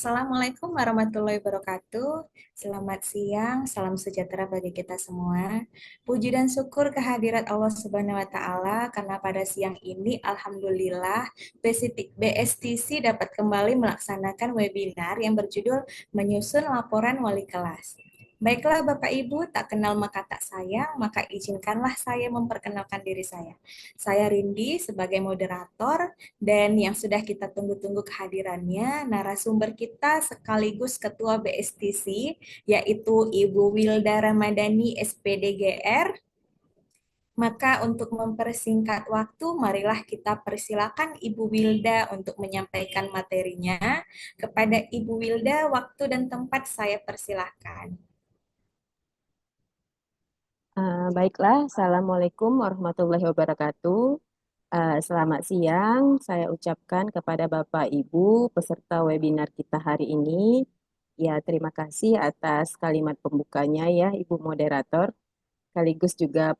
Assalamualaikum warahmatullahi wabarakatuh. Selamat siang, salam sejahtera bagi kita semua. Puji dan syukur kehadirat Allah Subhanahu wa taala karena pada siang ini alhamdulillah BSTC dapat kembali melaksanakan webinar yang berjudul Menyusun Laporan Wali Kelas. Baiklah Bapak Ibu, tak kenal maka tak sayang, maka izinkanlah saya memperkenalkan diri saya. Saya Rindi sebagai moderator dan yang sudah kita tunggu-tunggu kehadirannya, narasumber kita sekaligus Ketua BSTC, yaitu Ibu Wilda Ramadhani, SPDGR. Maka untuk mempersingkat waktu, marilah kita persilakan Ibu Wilda untuk menyampaikan materinya. Kepada Ibu Wilda, waktu dan tempat saya persilahkan. Baiklah, Assalamualaikum warahmatullahi wabarakatuh. Selamat siang, saya ucapkan kepada Bapak Ibu peserta webinar kita hari ini. Ya, terima kasih atas kalimat pembukanya ya, Ibu Moderator, sekaligus juga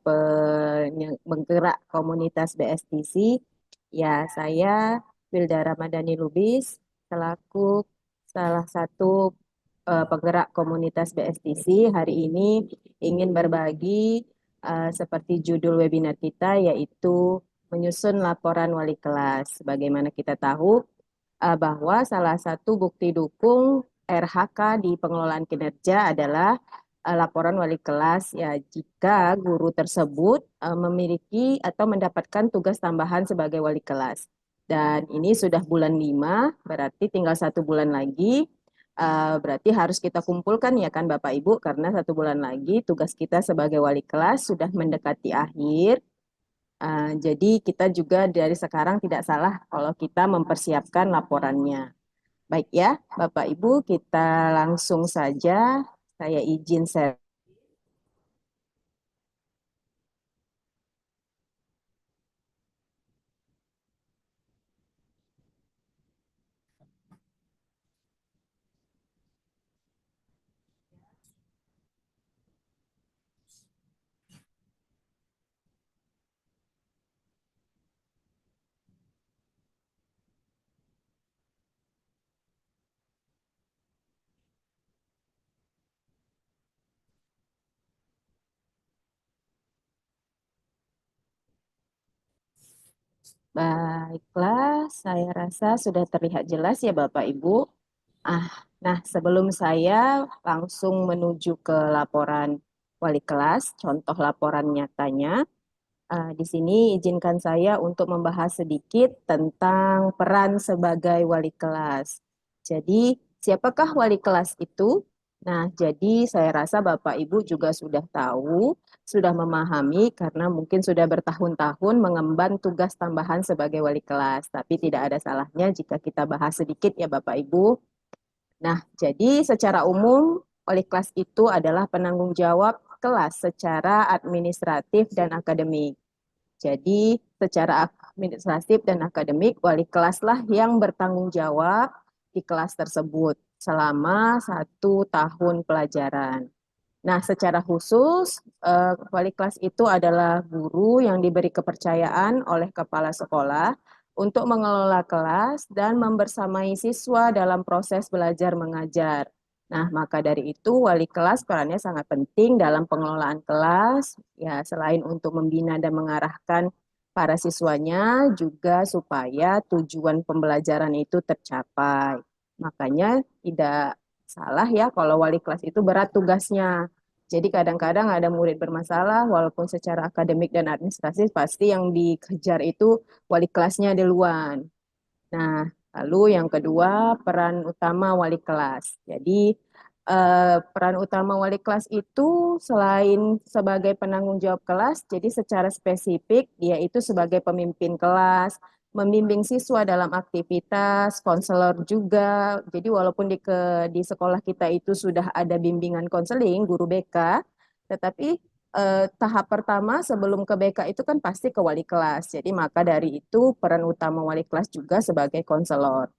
penggerak komunitas BSTC. Ya, saya Wilda Ramadhani Lubis, selaku salah satu penggerak komunitas BSTC. Hari ini ingin berbagi seperti judul webinar kita, yaitu menyusun laporan wali kelas. Bagaimana kita tahu bahwa salah satu bukti dukung RHK di pengelolaan kinerja adalah laporan wali kelas ya jika guru tersebut memiliki atau mendapatkan tugas tambahan sebagai wali kelas. Dan ini sudah bulan 5, berarti tinggal 1 bulan lagi. Berarti harus kita kumpulkan ya kan Bapak Ibu, karena 1 bulan lagi tugas kita sebagai wali kelas sudah mendekati akhir. Jadi kita juga dari sekarang tidak salah kalau kita mempersiapkan laporannya. Baik ya, Bapak Ibu, kita langsung saja. Saya izin share. Baiklah, saya rasa sudah terlihat jelas ya Bapak Ibu. Ah, nah sebelum saya langsung menuju ke laporan wali kelas, contoh laporan nyatanya, di sini izinkan saya untuk membahas sedikit tentang peran sebagai wali kelas. Jadi, siapakah wali kelas itu? Nah, jadi saya rasa Bapak Ibu juga sudah tahu, sudah memahami karena mungkin sudah bertahun-tahun mengemban tugas tambahan sebagai wali kelas. Tapi tidak ada salahnya jika kita bahas sedikit ya Bapak Ibu. Nah, jadi secara umum wali kelas itu adalah penanggung jawab kelas secara administratif dan akademik. Jadi secara administratif dan akademik, wali kelas lah yang bertanggung jawab di kelas tersebut selama 1 tahun pelajaran. Nah, secara khusus, wali kelas itu adalah guru yang diberi kepercayaan oleh kepala sekolah untuk mengelola kelas dan membersamai siswa dalam proses belajar mengajar. Nah, maka dari itu wali kelas perannya sangat penting dalam pengelolaan kelas, ya selain untuk membina dan mengarahkan para siswanya, juga supaya tujuan pembelajaran itu tercapai. Makanya tidak salah ya kalau wali kelas itu berat tugasnya. Jadi kadang-kadang ada murid bermasalah, walaupun secara akademik dan administrasi pasti yang dikejar itu wali kelasnya duluan. Nah, lalu yang kedua, peran utama wali kelas. Jadi, peran utama wali kelas itu selain sebagai penanggung jawab kelas, jadi secara spesifik dia itu sebagai pemimpin kelas, membimbing siswa dalam aktivitas, konselor juga. Jadi walaupun di sekolah kita itu sudah ada bimbingan konseling, guru BK, tetapi tahap pertama sebelum ke BK itu kan pasti ke wali kelas. Jadi maka dari itu peran utama wali kelas juga sebagai konselor.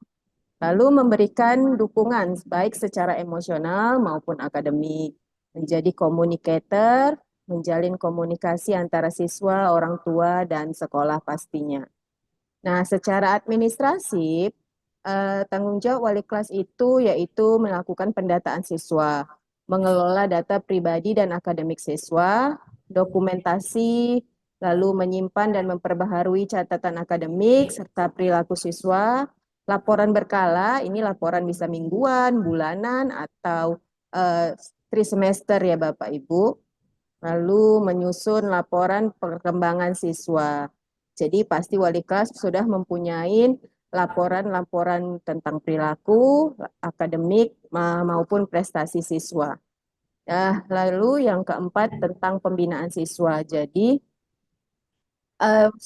Lalu memberikan dukungan baik secara emosional maupun akademik. Menjadi communicator, menjalin komunikasi antara siswa, orang tua, dan sekolah pastinya. Nah, secara administrasi Tanggung jawab wali kelas itu yaitu melakukan pendataan siswa, mengelola data pribadi dan akademik siswa, dokumentasi, lalu menyimpan dan memperbaharui catatan akademik serta perilaku siswa, laporan berkala, ini laporan bisa mingguan, bulanan, atau eh, trimester ya Bapak Ibu. Lalu menyusun laporan perkembangan siswa. Jadi pasti wali kelas sudah mempunyai laporan-laporan tentang perilaku, akademik maupun prestasi siswa. Nah, lalu yang keempat tentang pembinaan siswa. Jadi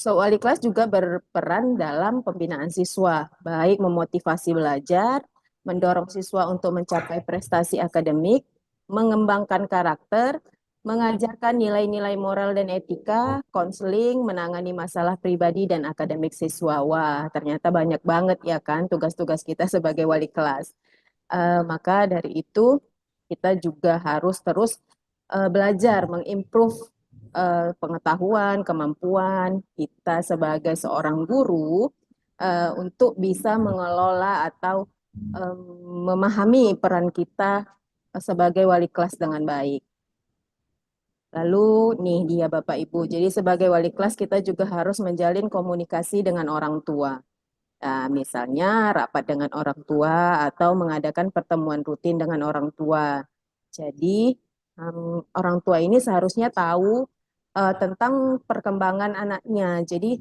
wali kelas juga berperan dalam pembinaan siswa, baik memotivasi belajar, mendorong siswa untuk mencapai prestasi akademik, mengembangkan karakter, mengajarkan nilai-nilai moral dan etika, konseling, menangani masalah pribadi dan akademik siswa. Wah, ternyata banyak banget ya kan tugas-tugas kita sebagai wali kelas. Maka dari itu kita juga harus terus belajar, mengimprove pengetahuan, kemampuan kita sebagai seorang guru untuk bisa mengelola atau em, memahami peran kita sebagai wali kelas dengan baik. Lalu nih dia Bapak Ibu, jadi sebagai wali kelas kita juga harus menjalin komunikasi dengan orang tua. Nah, misalnya rapat dengan orang tua atau mengadakan pertemuan rutin dengan orang tua. Jadi, orang tua ini seharusnya tahu tentang perkembangan anaknya. Jadi,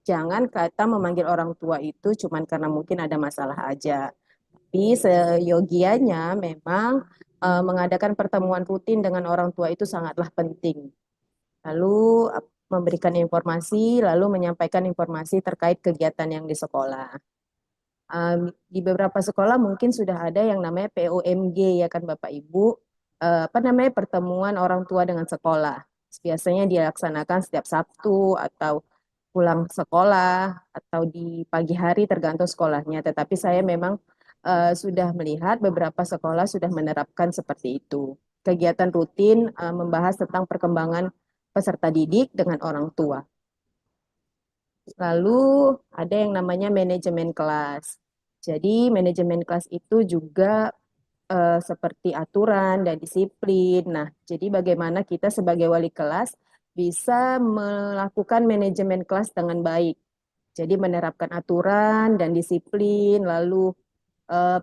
jangan kita memanggil orang tua itu cuman karena mungkin ada masalah aja. Tapi seyogianya memang mengadakan pertemuan rutin dengan orang tua itu sangatlah penting. Lalu memberikan informasi, lalu menyampaikan informasi terkait kegiatan yang di sekolah. Di beberapa sekolah mungkin sudah ada yang namanya POMG ya kan Bapak Ibu, apa namanya pertemuan orang tua dengan sekolah. Biasanya dilaksanakan setiap Sabtu atau pulang sekolah atau di pagi hari tergantung sekolahnya. Tetapi saya memang sudah melihat beberapa sekolah sudah menerapkan seperti itu. Kegiatan rutin membahas tentang perkembangan peserta didik dengan orang tua. Lalu ada yang namanya manajemen kelas. Jadi manajemen kelas itu juga seperti aturan dan disiplin. Nah, jadi bagaimana kita sebagai wali kelas bisa melakukan manajemen kelas dengan baik. Jadi menerapkan aturan dan disiplin, lalu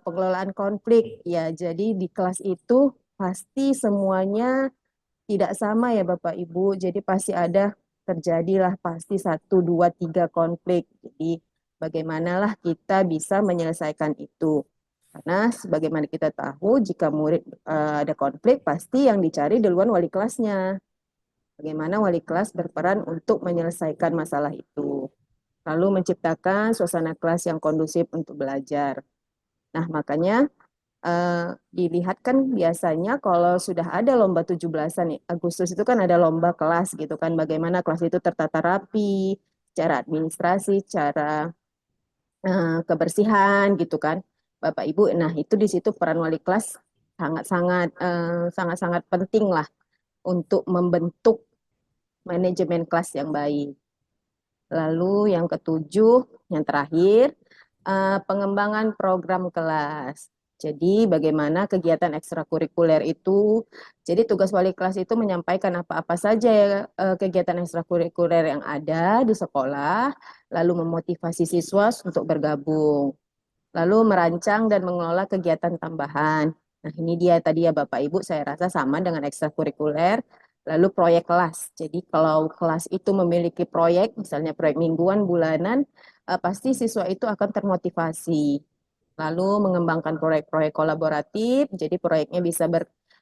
pengelolaan konflik. Ya, jadi di kelas itu pasti semuanya tidak sama ya Bapak Ibu. Jadi pasti ada terjadilah pasti satu, dua, tiga konflik. Jadi bagaimanalah kita bisa menyelesaikan itu. Karena sebagaimana kita tahu jika murid ada konflik pasti yang dicari duluan wali kelasnya. Bagaimana wali kelas berperan untuk menyelesaikan masalah itu. Lalu menciptakan suasana kelas yang kondusif untuk belajar. Nah, makanya dilihat kan biasanya kalau sudah ada lomba 17-an nih, Agustus itu kan ada lomba kelas gitu kan, bagaimana kelas itu tertata rapi, secara administrasi, secara kebersihan gitu kan, Bapak Ibu. Nah, itu di situ peran wali kelas sangat-sangat sangat-sangat penting lah untuk membentuk manajemen kelas yang baik. Lalu yang ketujuh, yang terakhir, pengembangan program kelas. Jadi bagaimana kegiatan ekstrakurikuler itu, jadi tugas wali kelas itu menyampaikan apa-apa saja kegiatan ekstrakurikuler yang ada di sekolah, lalu memotivasi siswa untuk bergabung, lalu merancang dan mengelola kegiatan tambahan. Nah, ini dia tadi ya Bapak Ibu, saya rasa sama dengan ekstrakurikuler, lalu proyek kelas. Jadi kalau kelas itu memiliki proyek, misalnya proyek mingguan, bulanan, pasti siswa itu akan termotivasi. Lalu mengembangkan proyek-proyek kolaboratif, jadi proyeknya bisa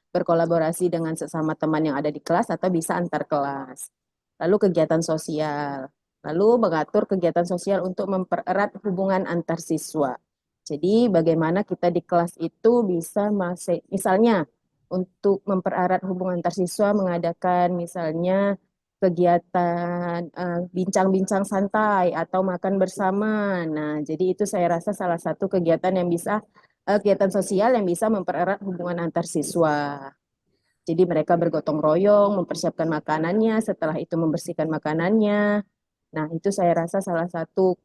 berkolaborasi dengan sesama teman yang ada di kelas atau bisa antar kelas. Lalu kegiatan sosial, lalu mengatur kegiatan sosial untuk mempererat hubungan antar siswa. Jadi bagaimana kita di kelas itu bisa masih, misalnya untuk mempererat hubungan antar siswa mengadakan misalnya kegiatan bincang-bincang santai atau makan bersama. Nah, jadi itu saya rasa salah satu kegiatan yang bisa kegiatan sosial yang bisa mempererat hubungan antar siswa. Jadi mereka bergotong royong, mempersiapkan makanannya, setelah itu membersihkan makanannya. Nah, itu saya rasa salah satu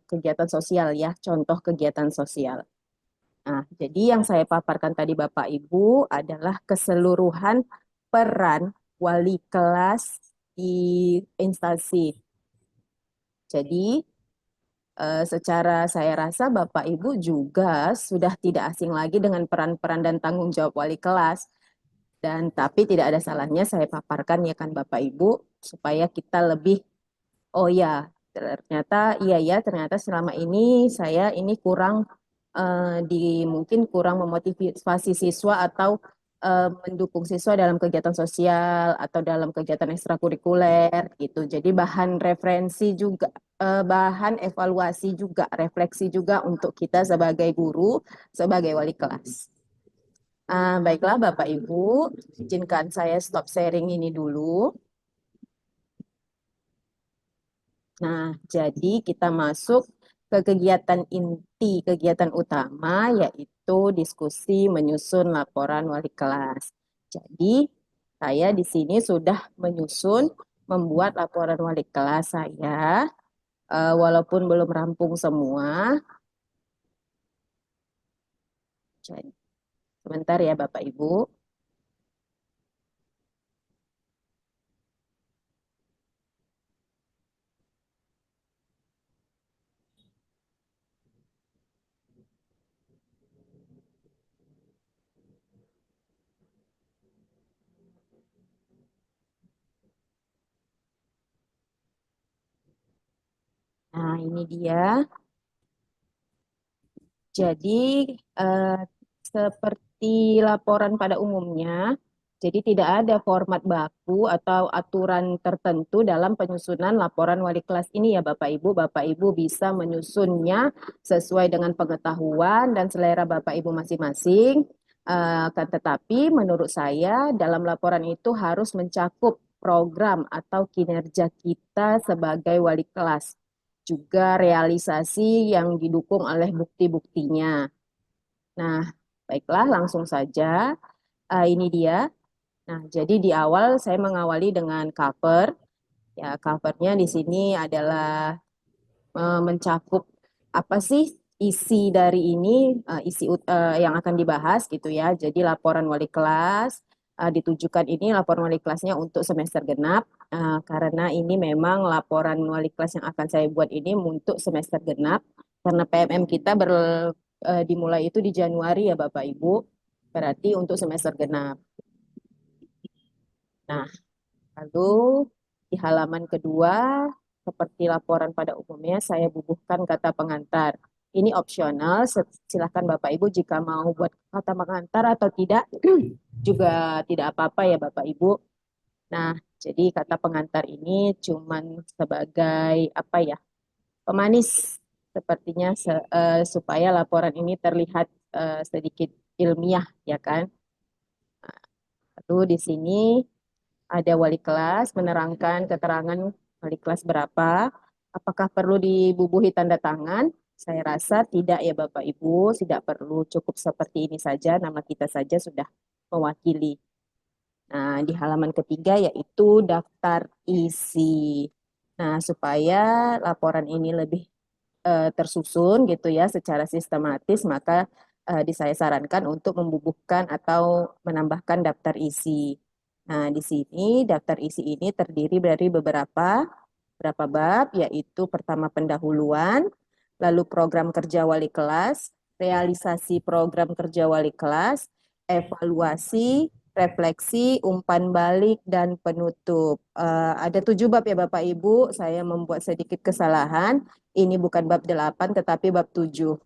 kegiatan sosial ya, contoh kegiatan sosial. Nah, jadi yang saya paparkan tadi Bapak Ibu adalah keseluruhan peran wali kelas di instansi. Jadi, secara saya rasa Bapak Ibu juga sudah tidak asing lagi dengan peran-peran dan tanggung jawab wali kelas. Dan tapi tidak ada salahnya saya paparkan ya kan Bapak Ibu supaya kita lebih. Oh ya, ternyata iya ya, ternyata selama ini saya ini kurang mungkin kurang memotivasi siswa atau mendukung siswa dalam kegiatan sosial atau dalam kegiatan ekstrakurikuler gitu. Jadi bahan referensi juga, bahan evaluasi juga, refleksi juga untuk kita sebagai guru, sebagai wali kelas. Baiklah Bapak Ibu, izinkan saya stop sharing ini dulu. Nah, jadi kita masuk ke kegiatan inti, kegiatan utama yaitu diskusi menyusun laporan wali kelas. Jadi, saya di sini sudah menyusun, membuat laporan wali kelas saya, walaupun belum rampung semua. Jadi, sebentar ya Bapak Ibu. Nah, ini dia. Jadi, eh, seperti laporan pada umumnya, jadi tidak ada format baku atau aturan tertentu dalam penyusunan laporan wali kelas ini ya Bapak Ibu. Bapak Ibu bisa menyusunnya sesuai dengan pengetahuan dan selera Bapak Ibu masing-masing. Akan tetapi menurut saya dalam laporan itu harus mencakup program atau kinerja kita sebagai wali kelas juga realisasi yang didukung oleh bukti-buktinya. Nah, baiklah langsung saja. Ini dia. Nah, jadi di awal saya mengawali dengan cover. Ya, covernya di sini adalah mencakup apa sih isi dari ini, yang akan dibahas gitu ya. Jadi laporan wali kelas ditujukan ini laporan wali kelasnya untuk semester genap karena ini memang laporan wali kelas yang akan saya buat ini untuk semester genap karena PMM kita dimulai itu di Januari ya Bapak Ibu. Berarti untuk semester genap. Nah, lalu di halaman kedua, seperti laporan pada umumnya, saya bubuhkan kata pengantar. Ini opsional, silakan Bapak Ibu jika mau buat kata pengantar atau tidak, juga tidak apa-apa ya Bapak Ibu. Nah, jadi kata pengantar ini cuman sebagai apa ya, pemanis sepertinya supaya laporan ini terlihat sedikit ilmiah ya kan. Lalu di sini ada wali kelas menerangkan keterangan wali kelas berapa. Apakah perlu dibubuhi tanda tangan? Saya rasa tidak ya Bapak Ibu, tidak perlu, cukup seperti ini saja, nama kita saja sudah mewakili. Nah, di halaman ketiga yaitu daftar isi. Nah, supaya laporan ini lebih tersusun gitu ya secara sistematis, maka saya sarankan untuk membubuhkan atau menambahkan daftar isi. Nah, di sini daftar isi ini terdiri dari berapa bab, yaitu pertama pendahuluan, lalu program kerja wali kelas, realisasi program kerja wali kelas, evaluasi, refleksi, umpan balik, dan penutup. Ada 7 bab ya Bapak Ibu, saya membuat sedikit kesalahan. Ini bukan bab 8 tetapi bab 7.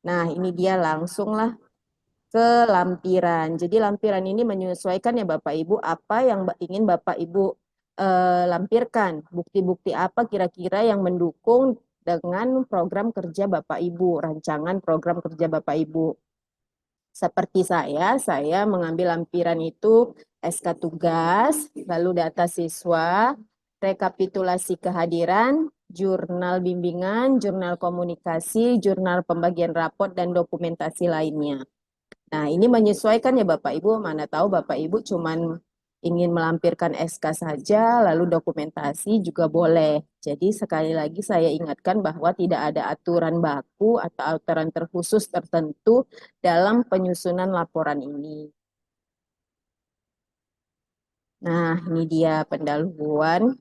Nah, ini dia langsunglah ke lampiran. Jadi lampiran ini menyesuaikan ya Bapak Ibu apa yang ingin Bapak Ibu lampirkan. Bukti-bukti apa kira-kira yang mendukung dengan program kerja Bapak Ibu, rancangan program kerja Bapak Ibu. Seperti saya mengambil lampiran itu SK tugas, lalu data siswa, rekapitulasi kehadiran, jurnal bimbingan, jurnal komunikasi, jurnal pembagian rapot, dan dokumentasi lainnya. Nah, ini menyesuaikan ya Bapak Ibu, mana tahu Bapak Ibu cuman ingin melampirkan SK saja, lalu dokumentasi juga boleh. Jadi sekali lagi saya ingatkan bahwa tidak ada aturan baku atau aturan terkhusus tertentu dalam penyusunan laporan ini. Nah, ini dia pendahuluan.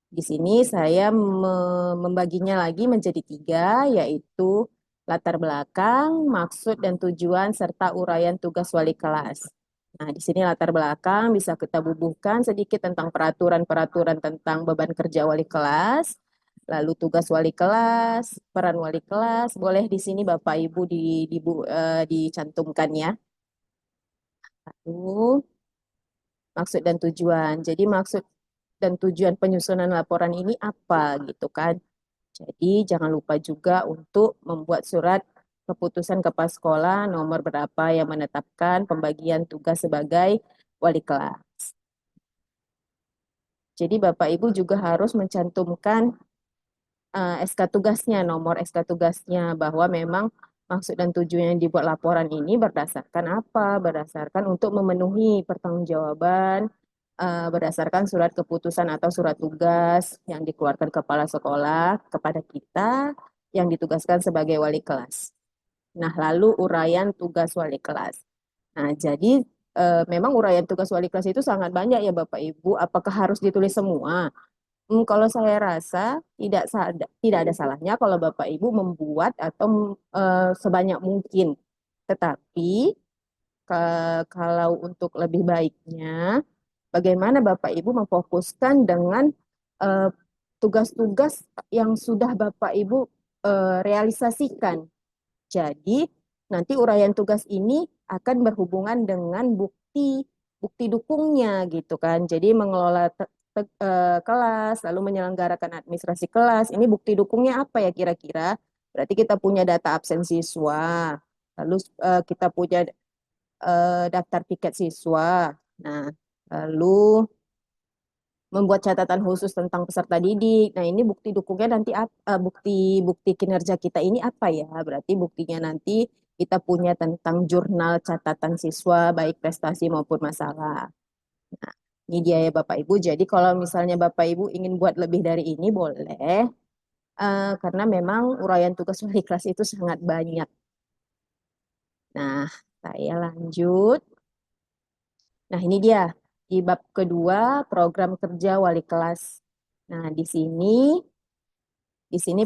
Di sini saya membaginya lagi menjadi tiga, yaitu latar belakang, maksud dan tujuan, serta uraian tugas wali kelas. Nah, di sini latar belakang bisa kita bubuhkan sedikit tentang peraturan-peraturan tentang beban kerja wali kelas, lalu tugas wali kelas, peran wali kelas. Boleh di sini Bapak Ibu dicantumkan ya. Lalu maksud dan tujuan. Jadi maksud dan tujuan penyusunan laporan ini apa gitu kan. Jadi jangan lupa juga untuk membuat surat keputusan kepala sekolah nomor berapa yang menetapkan pembagian tugas sebagai wali kelas. Jadi Bapak Ibu juga harus mencantumkan SK tugasnya, nomor SK tugasnya bahwa memang maksud dan tujuan yang dibuat laporan ini berdasarkan apa? Berdasarkan untuk memenuhi pertanggungjawaban berdasarkan surat keputusan atau surat tugas yang dikeluarkan kepala sekolah kepada kita yang ditugaskan sebagai wali kelas. Nah, lalu uraian tugas wali kelas. Nah, jadi memang uraian tugas wali kelas itu sangat banyak ya Bapak Ibu. Apakah harus ditulis semua? Kalau saya rasa tidak ada salahnya kalau Bapak Ibu membuat atau sebanyak mungkin. Tetapi kalau untuk lebih baiknya, bagaimana Bapak Ibu memfokuskan dengan eh, tugas-tugas yang sudah Bapak Ibu realisasikan. Jadi nanti uraian tugas ini akan berhubungan dengan bukti bukti dukungnya gitu kan. Jadi mengelola kelas, lalu menyelenggarakan administrasi kelas. Ini bukti dukungnya apa ya kira-kira? Berarti kita punya data absen siswa, lalu kita punya daftar tiket siswa. Nah, lalu membuat catatan khusus tentang peserta didik. Nah, ini bukti dukungnya nanti bukti bukti kinerja kita ini apa ya? Berarti buktinya nanti kita punya tentang jurnal catatan siswa baik prestasi maupun masalah. Nah, ini dia ya Bapak Ibu. Jadi kalau misalnya Bapak Ibu ingin buat lebih dari ini boleh, karena memang uraian tugas wali kelas itu sangat banyak. Nah, saya lanjut. Nah, ini dia di bab kedua program kerja wali kelas. Nah, di sini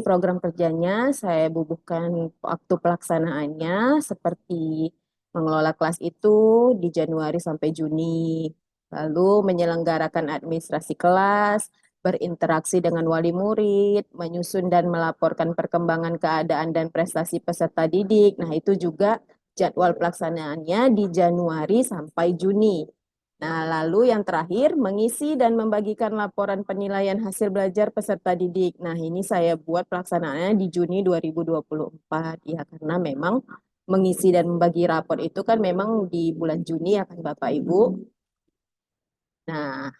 program kerjanya saya bubuhkan waktu pelaksanaannya seperti mengelola kelas itu di Januari sampai Juni, lalu menyelenggarakan administrasi kelas, berinteraksi dengan wali murid, menyusun dan melaporkan perkembangan keadaan dan prestasi peserta didik. Nah, itu juga jadwal pelaksanaannya di Januari sampai Juni. Nah, lalu yang terakhir, mengisi dan membagikan laporan penilaian hasil belajar peserta didik. Nah, ini saya buat pelaksanaannya di Juni 2024. Ya, karena memang mengisi dan membagi rapor itu kan memang di bulan Juni ya kan Bapak Ibu. Nah,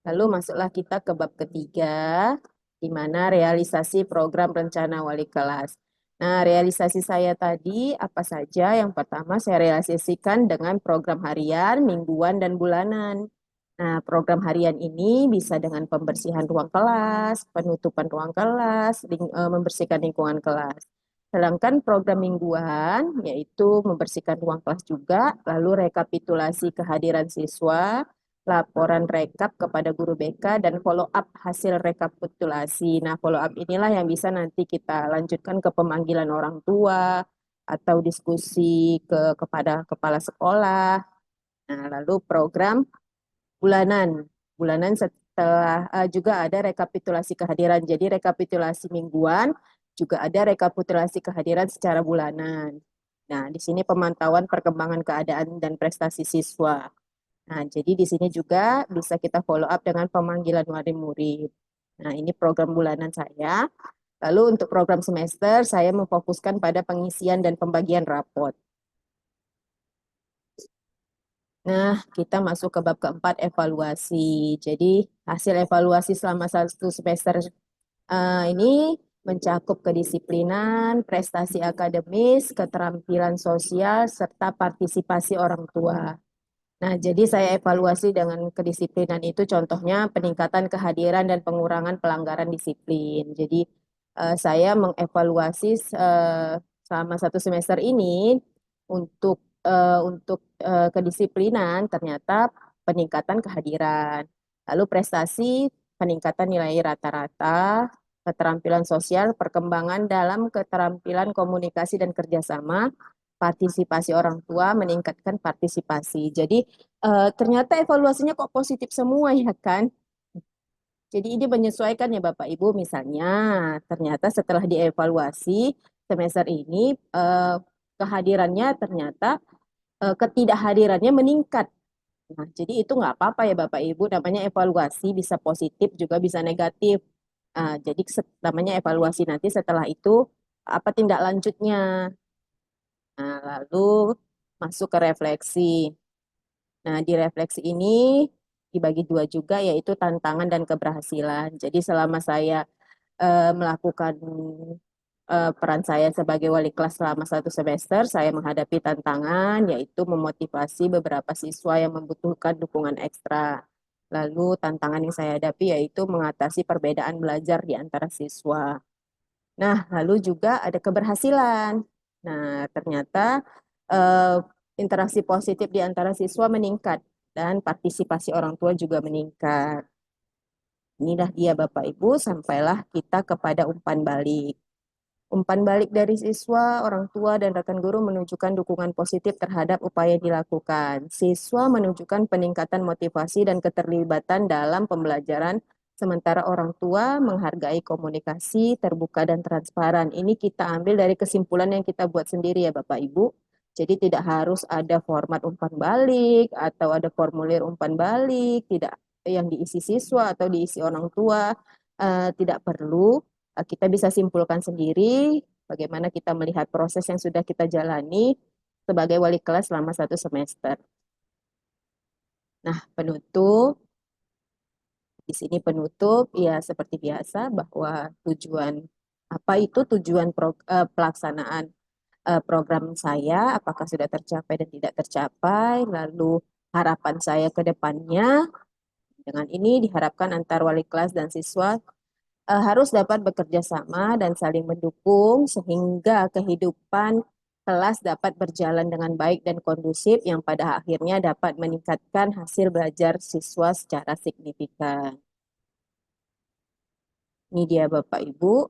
lalu masuklah kita ke bab ketiga, di mana realisasi program rencana wali kelas. Nah, realisasi saya tadi apa saja? Yang pertama saya realisasikan dengan program harian, mingguan, dan bulanan. Nah, program harian ini bisa dengan pembersihan ruang kelas, penutupan ruang kelas, membersihkan lingkungan kelas. Sedangkan program mingguan yaitu membersihkan ruang kelas juga, lalu rekapitulasi kehadiran siswa, laporan rekap kepada guru BK, dan follow up hasil rekapitulasi. Nah, follow up inilah yang bisa nanti kita lanjutkan ke pemanggilan orang tua atau diskusi kepada kepala sekolah. Nah, lalu program bulanan. Bulanan setelah juga ada rekapitulasi kehadiran. Jadi rekapitulasi mingguan, juga ada rekapitulasi kehadiran secara bulanan. Nah, di sini pemantauan perkembangan keadaan dan prestasi siswa. Nah, jadi di sini juga bisa kita follow up dengan pemanggilan wali murid. Nah, ini program bulanan saya. Lalu untuk program semester, saya memfokuskan pada pengisian dan pembagian raport. Nah, kita masuk ke bab keempat, evaluasi. Jadi, hasil evaluasi selama satu semester ini mencakup kedisiplinan, prestasi akademis, keterampilan sosial, serta partisipasi orang tua. Nah, jadi saya evaluasi dengan kedisiplinan itu contohnya peningkatan kehadiran dan pengurangan pelanggaran disiplin. Jadi saya mengevaluasi selama 1 semester ini untuk kedisiplinan ternyata peningkatan kehadiran. Lalu prestasi peningkatan nilai rata-rata, keterampilan sosial, perkembangan dalam keterampilan komunikasi dan kerjasama, partisipasi orang tua, meningkatkan partisipasi. Jadi ternyata evaluasinya kok positif semua ya kan? Jadi ini menyesuaikan ya Bapak Ibu. Misalnya ternyata setelah dievaluasi semester ini kehadirannya ternyata ketidakhadirannya meningkat. Nah, jadi itu nggak apa-apa ya Bapak Ibu. Namanya evaluasi bisa positif juga bisa negatif. Jadi namanya evaluasi nanti setelah itu apa tindak lanjutnya. Nah, lalu masuk ke refleksi. Nah, di refleksi ini dibagi dua juga, yaitu tantangan dan keberhasilan. Jadi selama saya melakukan peran saya sebagai wali kelas selama 1 semester, saya menghadapi tantangan, yaitu memotivasi beberapa siswa yang membutuhkan dukungan ekstra. Lalu tantangan yang saya hadapi yaitu mengatasi perbedaan belajar di antara siswa. Nah, lalu juga ada keberhasilan. Nah, ternyata eh, interaksi positif di antara siswa meningkat dan partisipasi orang tua juga meningkat. Inilah dia Bapak Ibu, sampailah kita kepada umpan balik. Umpan balik dari siswa, orang tua, dan rekan guru menunjukkan dukungan positif terhadap upaya yang dilakukan. Siswa menunjukkan peningkatan motivasi dan keterlibatan dalam pembelajaran, sementara orang tua menghargai komunikasi, terbuka, dan transparan. Ini kita ambil dari kesimpulan yang kita buat sendiri ya Bapak Ibu. Jadi tidak harus ada format umpan balik atau ada formulir umpan balik, tidak yang diisi siswa atau diisi orang tua, tidak perlu. Kita bisa simpulkan sendiri bagaimana kita melihat proses yang sudah kita jalani sebagai wali kelas selama 1 semester. Nah, penutup, di sini penutup ya seperti biasa bahwa apa itu tujuan pelaksanaan program saya, apakah sudah tercapai dan tidak tercapai, lalu harapan saya ke depannya, dengan ini diharapkan antar wali kelas dan siswa harus dapat bekerja sama dan saling mendukung sehingga kehidupan kelas dapat berjalan dengan baik dan kondusif yang pada akhirnya dapat meningkatkan hasil belajar siswa secara signifikan. Ini dia Bapak Ibu,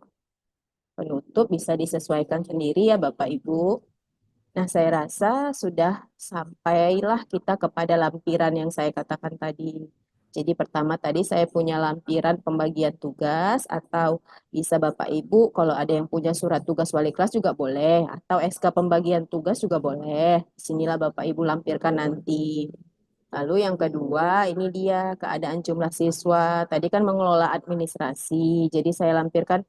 penutup bisa disesuaikan sendiri ya Bapak Ibu. Nah, saya rasa sudah sampailah kita kepada lampiran yang saya katakan tadi. Jadi pertama tadi saya punya lampiran pembagian tugas atau bisa Bapak Ibu kalau ada yang punya surat tugas wali kelas juga boleh atau SK pembagian tugas juga boleh. Sinilah Bapak Ibu lampirkan nanti. Lalu yang kedua, ini dia keadaan jumlah siswa. Tadi kan mengelola administrasi. Jadi saya lampirkan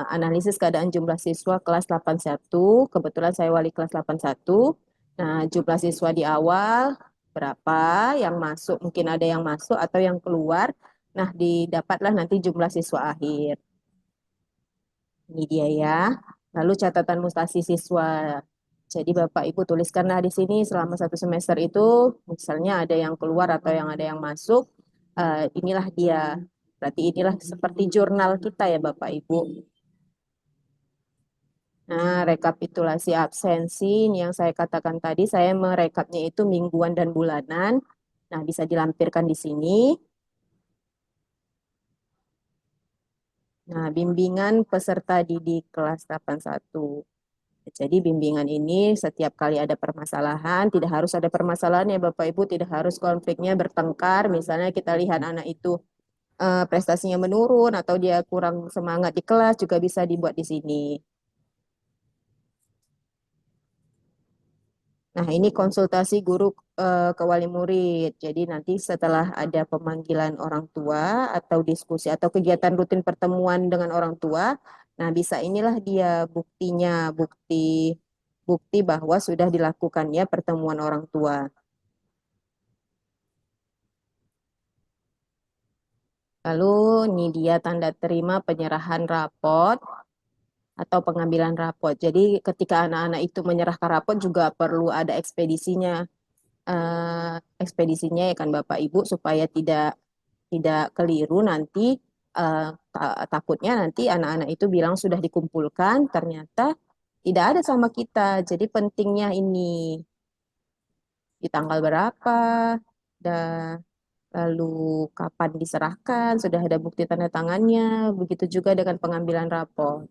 analisis keadaan jumlah siswa kelas 81. Kebetulan saya wali kelas 81. Nah, jumlah siswa di awal berapa yang masuk, mungkin ada yang masuk atau yang keluar. Nah, didapatlah nanti jumlah siswa akhir. Ini dia ya. Lalu catatan mutasi siswa. Jadi Bapak Ibu tuliskanlah di sini selama 1 semester itu, misalnya ada yang keluar atau yang ada yang masuk, inilah dia. Berarti inilah seperti jurnal kita ya Bapak Ibu. Nah, rekapitulasi absensi ini yang saya katakan tadi, saya merekapnya itu mingguan dan bulanan. Nah, bisa dilampirkan di sini. Nah, bimbingan peserta didik kelas 81. Jadi bimbingan ini setiap kali ada permasalahan, tidak harus ada permasalahan ya Bapak Ibu, tidak harus konfliknya bertengkar. Misalnya kita lihat anak itu prestasinya menurun atau dia kurang semangat di kelas juga bisa dibuat di sini. Nah, ini konsultasi guru ke wali murid. Jadi nanti setelah ada pemanggilan orang tua atau diskusi atau kegiatan rutin pertemuan dengan orang tua, nah bisa inilah dia buktinya, bukti bahwa sudah dilakukannya pertemuan orang tua. Lalu ini dia tanda terima penyerahan rapot atau pengambilan rapot. Jadi ketika anak-anak itu menyerahkan rapot juga perlu ada ekspedisinya. ekspedisinya ya kan Bapak Ibu supaya tidak keliru nanti takutnya nanti anak-anak itu bilang sudah dikumpulkan ternyata tidak ada sama kita. Jadi pentingnya ini di tanggal berapa dan lalu kapan diserahkan, sudah ada bukti tanda tangannya, begitu juga dengan pengambilan rapor.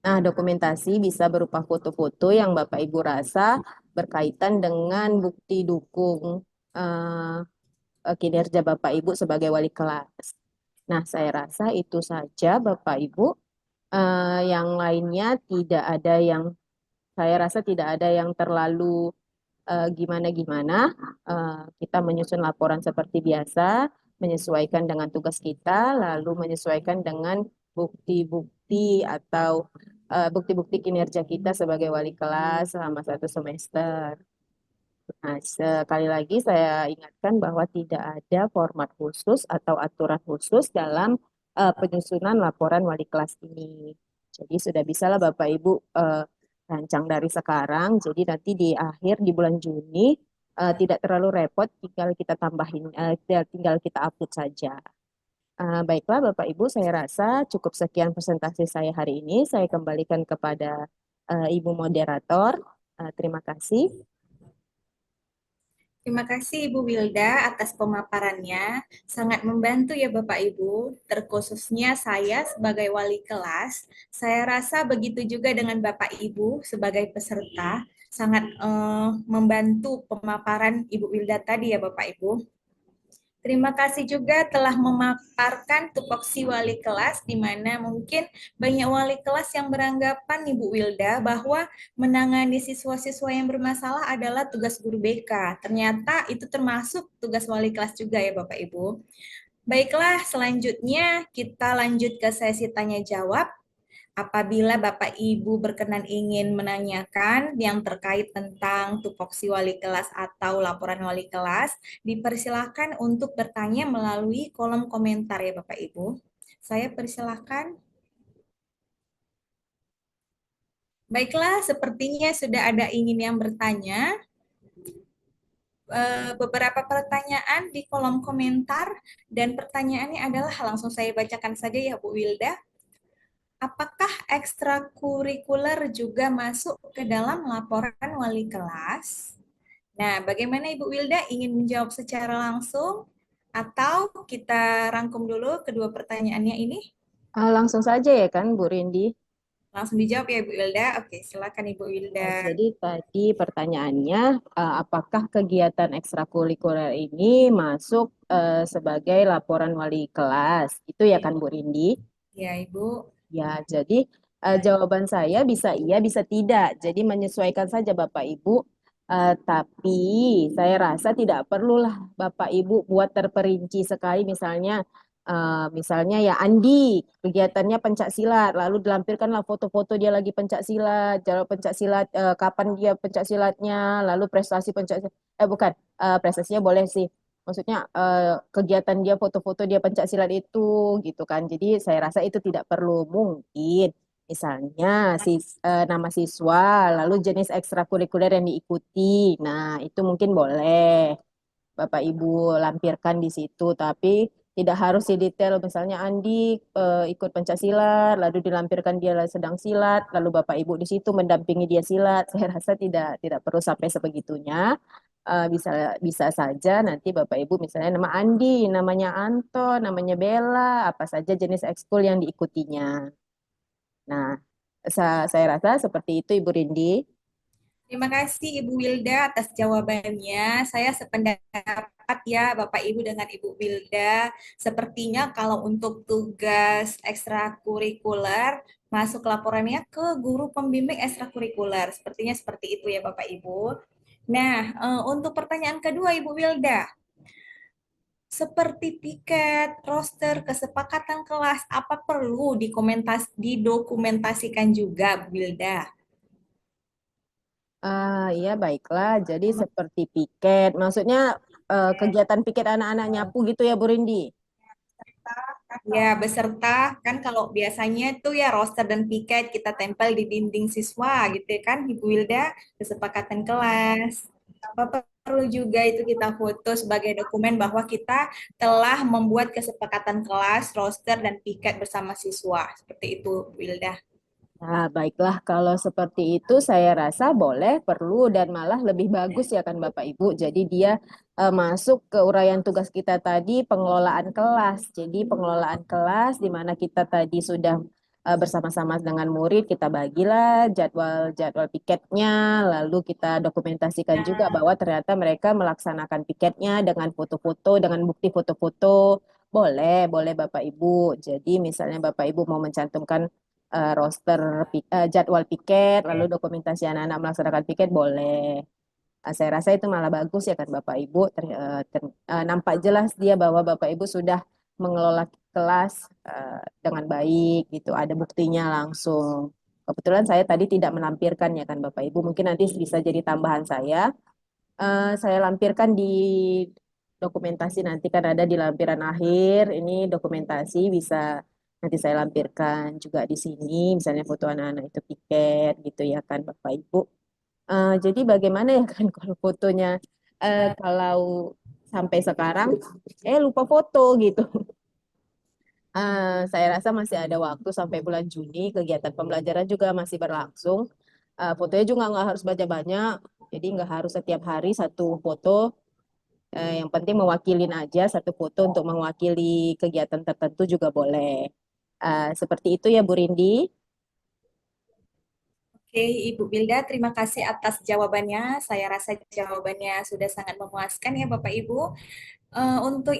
Nah, dokumentasi bisa berupa foto-foto yang Bapak Ibu rasa berkaitan dengan bukti dukung eh, kinerja Bapak Ibu sebagai wali kelas. Nah, saya rasa itu saja Bapak Ibu. Yang lainnya tidak ada yang saya rasa tidak ada yang terlalu gimana-gimana. Kita menyusun laporan seperti biasa, menyesuaikan dengan tugas kita, lalu menyesuaikan dengan bukti-bukti atau bukti-bukti kinerja kita sebagai wali kelas selama 1 semester. Nah, sekali lagi saya ingatkan bahwa tidak ada format khusus atau aturan khusus dalam penyusunan laporan wali kelas ini. Jadi sudah bisalah Bapak Ibu rancang dari sekarang. Jadi nanti di akhir di bulan Juni tidak terlalu repot, tinggal kita tambahin, tinggal kita upload saja. Baiklah Bapak Ibu, saya rasa cukup sekian presentasi saya hari ini. Saya kembalikan kepada Ibu moderator. Terima kasih. Terima kasih Ibu Wilda atas pemaparannya. Sangat membantu ya Bapak Ibu, terkhususnya saya sebagai wali kelas. Saya rasa begitu juga dengan Bapak Ibu sebagai peserta, sangat membantu pemaparan Ibu Wilda tadi ya Bapak Ibu. Terima kasih juga telah memaparkan tupoksi wali kelas, di mana mungkin banyak wali kelas yang beranggapan Ibu Wilda bahwa menangani siswa-siswa yang bermasalah adalah tugas guru BK. Ternyata itu termasuk tugas wali kelas juga ya Bapak Ibu. Baiklah, selanjutnya kita lanjut ke sesi tanya jawab. Apabila Bapak Ibu berkenan ingin menanyakan yang terkait tentang tupoksi wali kelas atau laporan wali kelas, dipersilahkan untuk bertanya melalui kolom komentar ya Bapak Ibu. Saya persilahkan. Baiklah, sepertinya sudah ada ingin yang bertanya. Beberapa pertanyaan di kolom komentar dan pertanyaannya adalah langsung saya bacakan saja ya Bu Wilda. Apakah ekstrakurikuler juga masuk ke dalam laporan wali kelas? Nah, bagaimana Ibu Wilda ingin menjawab secara langsung atau kita rangkum dulu kedua pertanyaannya ini? Langsung saja ya kan, Bu Rindi. Langsung dijawab ya Ibu Wilda. Oke, silakan Ibu Wilda. Jadi tadi pertanyaannya, apakah kegiatan ekstrakurikuler ini masuk sebagai laporan wali kelas? Itu ya kan, Bu Rindi? Ya, Ibu. Ya, jadi jawaban saya bisa iya, bisa tidak. Jadi menyesuaikan saja Bapak Ibu. Tapi saya rasa tidak perlulah Bapak Ibu buat terperinci sekali. Misalnya ya Andi kegiatannya pencak silat, lalu dilampirkanlah foto-foto dia lagi pencak silat, jalan pencak silat, kapan dia pencak silatnya, lalu prestasi pencak silat. Bukan, prestasinya boleh sih. Maksudnya kegiatan dia foto-foto dia pencak silat itu gitu kan. Jadi saya rasa itu tidak perlu. Mungkin misalnya nama siswa lalu jenis ekstrakurikuler yang diikuti. Nah, itu mungkin boleh Bapak Ibu lampirkan di situ, tapi tidak harus detail. Misalnya Andi ikut pencaksilat, lalu dilampirkan dia sedang silat, lalu Bapak Ibu di situ mendampingi dia silat. Saya rasa tidak perlu sampai sebegitunya. Bisa bisa saja nanti Bapak Ibu misalnya nama Andi, namanya Anton, namanya Bella, apa saja jenis ekskul yang diikutinya. Nah, saya rasa seperti itu Ibu Rindi. Terima kasih Ibu Wilda atas jawabannya. Saya sependapat ya Bapak Ibu dengan Ibu Wilda. Sepertinya kalau untuk tugas ekstrakurikuler masuk laporannya ke guru pembimbing ekstrakurikuler. Sepertinya seperti itu ya Bapak Ibu. Nah, untuk pertanyaan kedua Ibu Wilda, seperti piket, roster, kesepakatan kelas, apa perlu didokumentasikan juga Bu Wilda? Iya baiklah. Jadi seperti piket, maksudnya kegiatan piket anak-anak nyapu gitu ya Bu Rindi. Ya, beserta kan kalau biasanya tuh ya roster dan piket kita tempel di dinding siswa gitu ya kan, Ibu Wilda, kesepakatan kelas. Apa perlu juga itu kita foto sebagai dokumen bahwa kita telah membuat kesepakatan kelas, roster, dan piket bersama siswa. Seperti itu, Wilda. Nah, baiklah kalau seperti itu saya rasa boleh, perlu dan malah lebih bagus ya kan Bapak Ibu. Jadi dia masuk ke uraian tugas kita tadi pengelolaan kelas. Jadi pengelolaan kelas di mana kita tadi sudah bersama-sama dengan murid kita bagilah jadwal-jadwal piketnya, lalu kita dokumentasikan juga Nah, bahwa ternyata mereka melaksanakan piketnya dengan foto-foto, dengan bukti foto-foto. Boleh, boleh Bapak Ibu. Jadi misalnya Bapak Ibu mau mencantumkan roster jadwal piket, lalu dokumentasi anak-anak melaksanakan piket boleh. Saya rasa itu malah bagus ya kan Bapak Ibu. Nampak jelas dia bahwa Bapak Ibu sudah mengelola kelas dengan baik gitu. Ada buktinya langsung. Kebetulan saya tadi tidak melampirkan ya kan Bapak Ibu. Mungkin nanti bisa jadi tambahan saya. Saya lampirkan di dokumentasi nanti kan ada di lampiran akhir. Ini dokumentasi bisa nanti saya lampirkan juga di sini. Misalnya foto anak-anak itu piket gitu ya kan Bapak Ibu. Jadi bagaimana ya kan kalau fotonya kalau sampai sekarang lupa foto gitu. Saya rasa masih ada waktu sampai bulan Juni, kegiatan pembelajaran juga masih berlangsung. Fotonya juga nggak harus banyak-banyak, jadi nggak harus setiap hari satu foto. Yang penting mewakilin aja satu foto untuk mewakili kegiatan tertentu juga boleh. Seperti itu ya Bu Rindi. oke, Ibu Bilda, terima kasih atas jawabannya. Saya rasa jawabannya sudah sangat memuaskan ya Bapak Ibu. Untuk